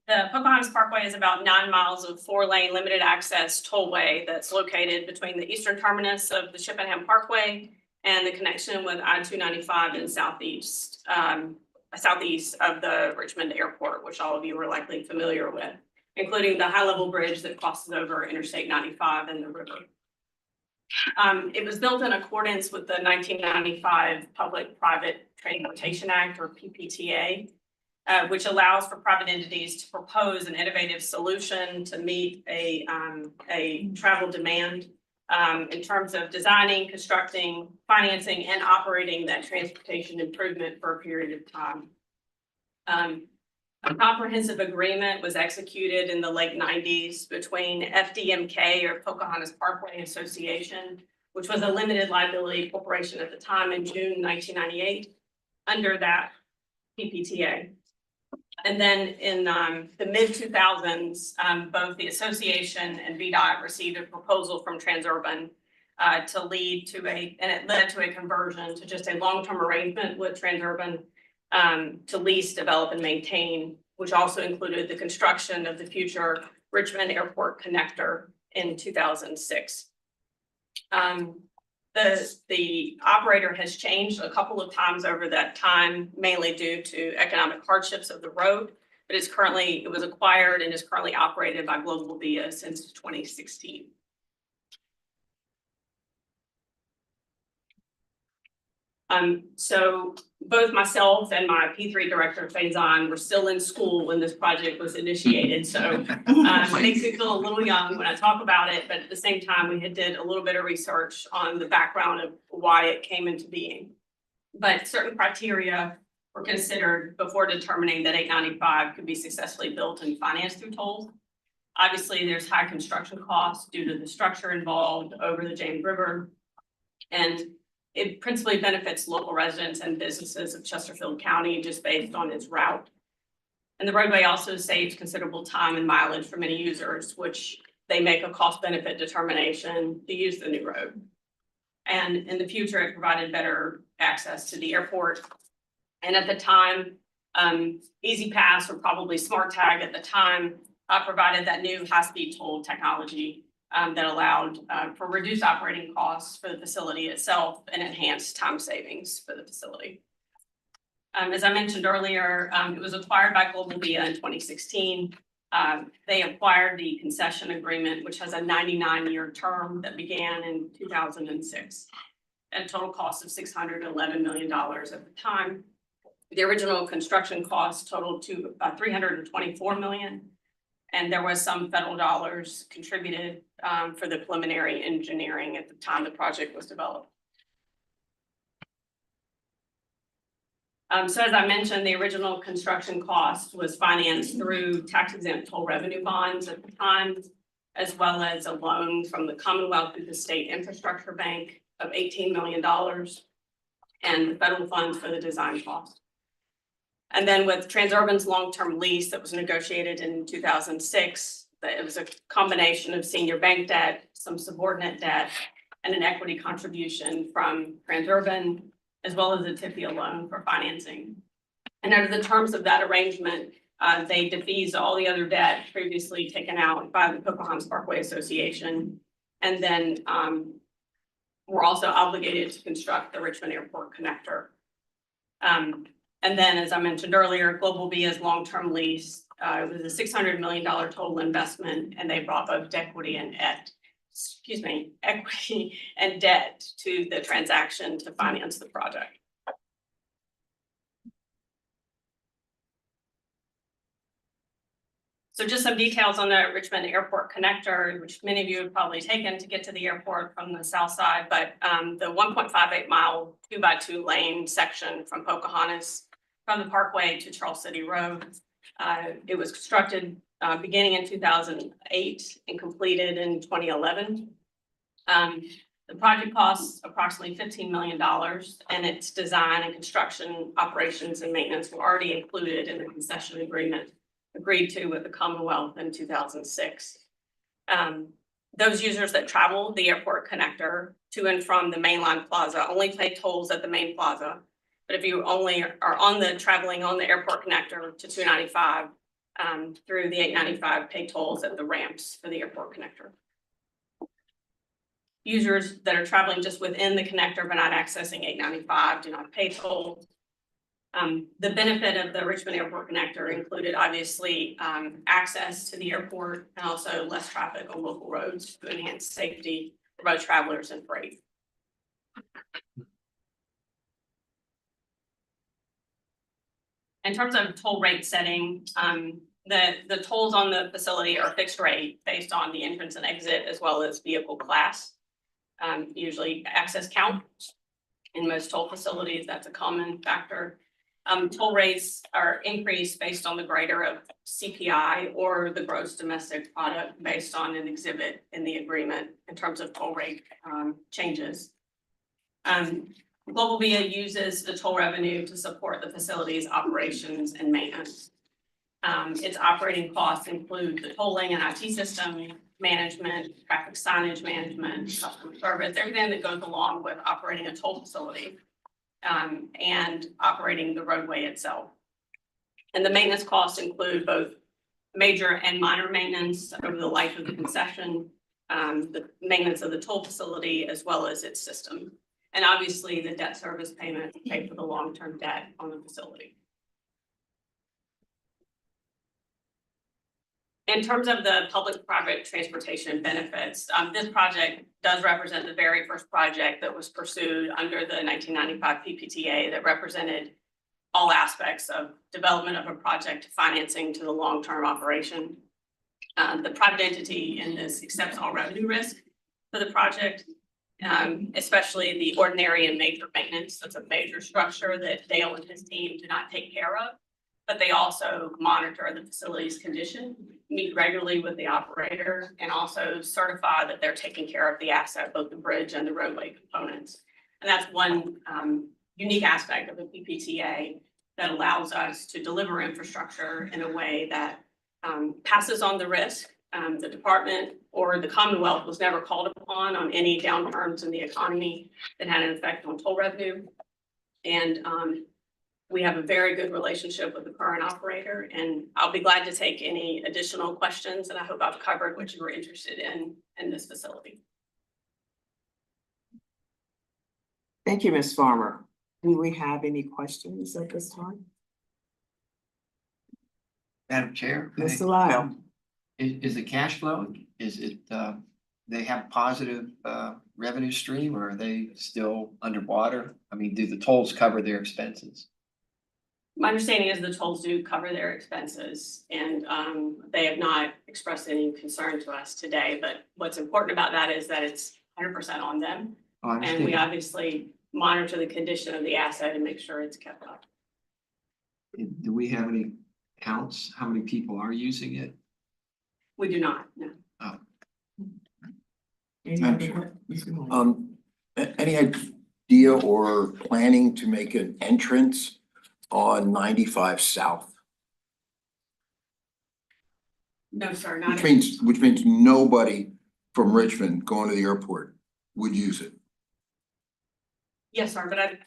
the Pocahontas Parkway is about 9 miles of 4-lane limited access tollway that's located between the eastern terminus of the Chippenham Parkway and the connection with I-295 in southeast of the Richmond Airport, which all of you are likely familiar with, including the high-level bridge that crosses over Interstate 95 and the river. It was built in accordance with the 1995 Public-Private Transportation Act, or PPTA, which allows for private entities to propose an innovative solution to meet a travel demand in terms of designing, constructing, financing, and operating that transportation improvement for a period of time. A comprehensive agreement was executed in the late 90s between FDMK, or Pocahontas Parkway Association, which was a limited liability corporation at the time, in June 1998, under that PPTA. And then in the mid-2000s, both the association and VDOT received a proposal from Transurban to lead to and it led to a conversion to just a long-term arrangement with Transurban to lease, develop, and maintain, which also included the construction of the future Richmond Airport connector in 2006. The operator has changed a couple of times over that time, mainly due to economic hardships of the road, but it was acquired and is currently operated by Global Via since 2016. So both myself and my P3 director, Faison, were still in school when this project was initiated. So it makes me feel a little young when I talk about it, but at the same time, we did a little bit of research on the background of why it came into being. But certain criteria were considered before determining that 895 could be successfully built and financed through tolls. Obviously, there's high construction costs due to the structure involved over the James River, and it principally benefits local residents and businesses of Chesterfield County just based on its route. And the roadway also saves considerable time and mileage for many users, which they make a cost benefit determination to use the new road. And in the future, it provided better access to the airport. And at the time, Easy Pass, or probably Smart Tag at the time, provided that new high-speed toll technology that allowed for reduced operating costs for the facility itself and enhanced time savings for the facility. As I mentioned earlier, it was acquired by Global Via in 2016. They acquired the concession agreement, which has a 99-year term that began in 2006, at a total cost of $611 million at the time. The original construction cost totaled to $324 million. And there was some federal dollars contributed for the preliminary engineering at the time the project was developed. So as I mentioned, the original construction cost was financed through tax-exempt toll revenue bonds at the time, as well as a loan from the Commonwealth through the State Infrastructure Bank of $18 million and the federal funds for the design cost. And then with Transurban's long-term lease that was negotiated in 2006, it was a combination of senior bank debt, some subordinate debt, and an equity contribution from Transurban, as well as a TIFIA loan for financing. And under the terms of that arrangement, they defeased all the other debt previously taken out by the Pocahontas Parkway Association, and then were also obligated to construct the Richmond Airport connector. And then, as I mentioned earlier, Global Via's long-term lease it was a $600 million total investment, and they brought both equity and debt to the transaction to finance the project. So just some details on the Richmond Airport connector, which many of you have probably taken to get to the airport from the south side, but the 1.58 mile 2x2 lane section from Pocahontas from the Parkway to Charles City Road. It was constructed beginning in 2008 and completed in 2011. The project costs approximately $15 million, and its design and construction, operations, and maintenance were already included in the concession agreement agreed to with the Commonwealth in 2006. Those users that travel the airport connector to and from the mainline plaza only pay tolls at the main plaza. But if you only are traveling on the airport connector to 295 through the 895, pay tolls at the ramps for the airport connector. Users that are traveling just within the connector but not accessing 895 do not pay tolls. The benefit of the Richmond Airport connector included obviously access to the airport and also less traffic on local roads to enhance safety for both travelers and freight. In terms of toll rate setting, the tolls on the facility are fixed rate based on the entrance and exit as well as vehicle class. Usually access count. In most toll facilities, that's a common factor. Toll rates are increased based on the greater of CPI or the gross domestic product based on an exhibit in the agreement in terms of toll rate changes. Global Via uses the toll revenue to support the facility's operations and maintenance. Its operating costs include the tolling and IT system management, traffic signage management, customer service, everything that goes along with operating a toll facility. And operating the roadway itself. And the maintenance costs include both major and minor maintenance over the life of the concession, the maintenance of the toll facility, as well as its system. And obviously the debt service payment to pay for the long-term debt on the facility. In terms of the public-private transportation benefits, this project does represent the very first project that was pursued under the 1995 PPTA that represented all aspects of development of a project financing to the long-term operation. The private entity in this accepts all revenue risk for the project, especially the ordinary and major maintenance. That's a major structure that Dale and his team do not take care of, but they also monitor the facility's condition, meet regularly with the operator, and also certify that they're taking care of the asset, both the bridge and the roadway components. And that's one unique aspect of the PPTA that allows us to deliver infrastructure in a way that passes on the risk. The department or the Commonwealth was never called upon on any downturns in the economy that had an effect on toll revenue. And we have a very good relationship with the current operator, and I'll be glad to take any additional questions, and I hope I've covered what you were interested in this facility. Thank you, Ms. Farmer. Do we have any questions at this time? Madam Chair? Mr. Lyle? Is the cash flow, is it, they have positive revenue stream, or are they still underwater? I mean, do the tolls cover their expenses? My understanding is the tolls do cover their expenses, and they have not expressed any concern to us today, but what's important about that is that it's 100% on them. Oh, I understand. And we obviously monitor the condition of the asset and make sure it's kept up. Do we have any counts, how many people are using it? We do not, no. Oh. Any idea or planning to make an entrance on 95 South? No, sir, not. Which means nobody from Richmond going to the airport would use it. Yes, sir, but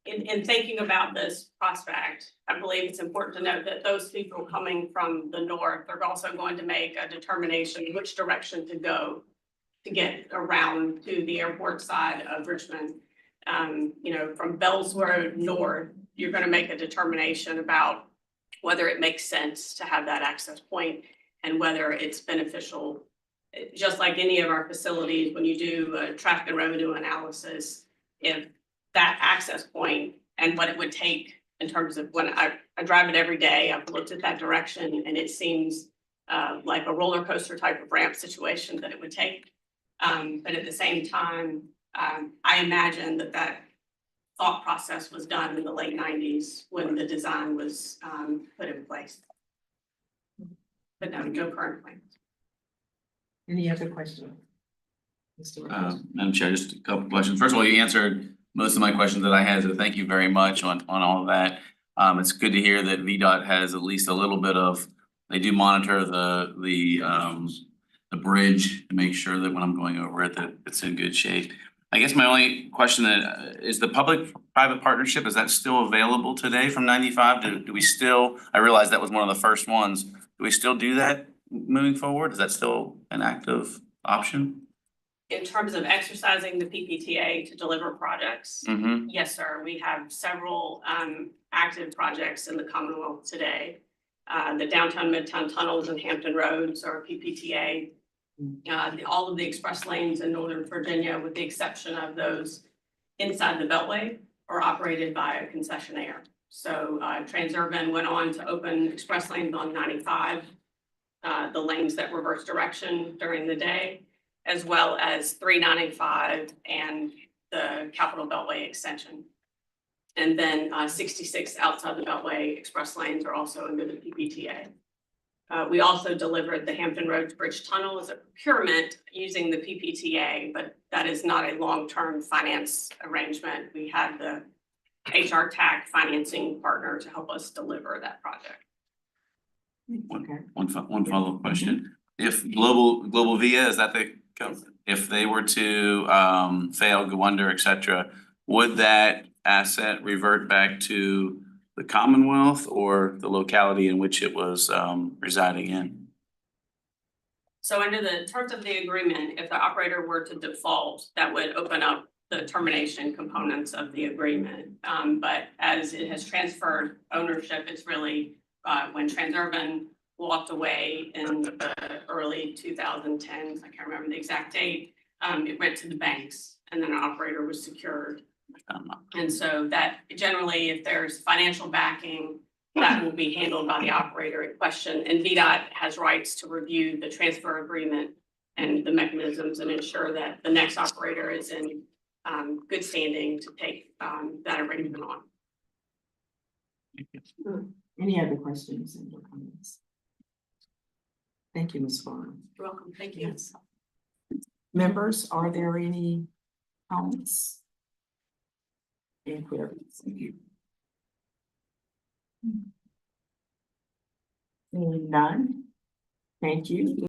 in thinking about this prospect, I believe it's important to note that those people coming from the north are also going to make a determination which direction to go to get around to the airport side of Richmond. You know, from Bells Road north, you're going to make a determination about whether it makes sense to have that access point and whether it's beneficial. Just like any of our facilities, when you do a traffic and revenue analysis, if that access point and what it would take in terms of when I drive it every day, I've looked at that direction and it seems like a roller coaster type of ramp situation that it would take. But at the same time, I imagine that thought process was done in the late 90s when the design was put in place. But no current plans. Any other questions? Mr. Rogers? Madam Chair, just a couple questions. First of all, you answered most of my questions that I had, so thank you very much on all of that. It's good to hear that VDOT has at least a little bit of, they do monitor the bridge to make sure that when I'm going over it, that it's in good shape. I guess my only question is the public-private partnership, is that still available today from 95? Do we still, I realize that was one of the first ones. Do we still do that moving forward? Is that still an active option? In terms of exercising the PPTA to deliver projects, Mm-hmm. yes, sir. We have several active projects in the Commonwealth today. The downtown Midtown tunnels and Hampton roads are PPTA. All of the express lanes in Northern Virginia, with the exception of those inside the Beltway, are operated by a concessionaire. So Transurban went on to open express lanes on 95, the lanes that reverse direction during the day, as well as 395 and the Capitol Beltway extension. And then 66 outside the Beltway express lanes are also under the PPTA. We also delivered the Hampton Roads Bridge Tunnel as a procurement using the PPTA, but that is not a long-term finance arrangement. We had the HR TAC financing partner to help us deliver that project. One follow-up question. If Global Via, is that if they were to fail, go under, et cetera, would that asset revert back to the Commonwealth or the locality in which it was residing in? So under the terms of the agreement, if the operator were to default, that would open up the termination components of the agreement. But as it has transferred ownership, it's really when Transurban walked away in the early 2010s, I can't remember the exact date, it went to the banks and then an operator was secured. And so that generally, if there's financial backing, that will be handled by the operator in question. And VDOT has rights to review the transfer agreement and the mechanisms and ensure that the next operator is in good standing to take that arrangement on. Any other questions and comments? Thank you, Ms. Farr. You're welcome. Thank you. Yes. Members, are there any comments? Inquiries? Seeing none, thank you.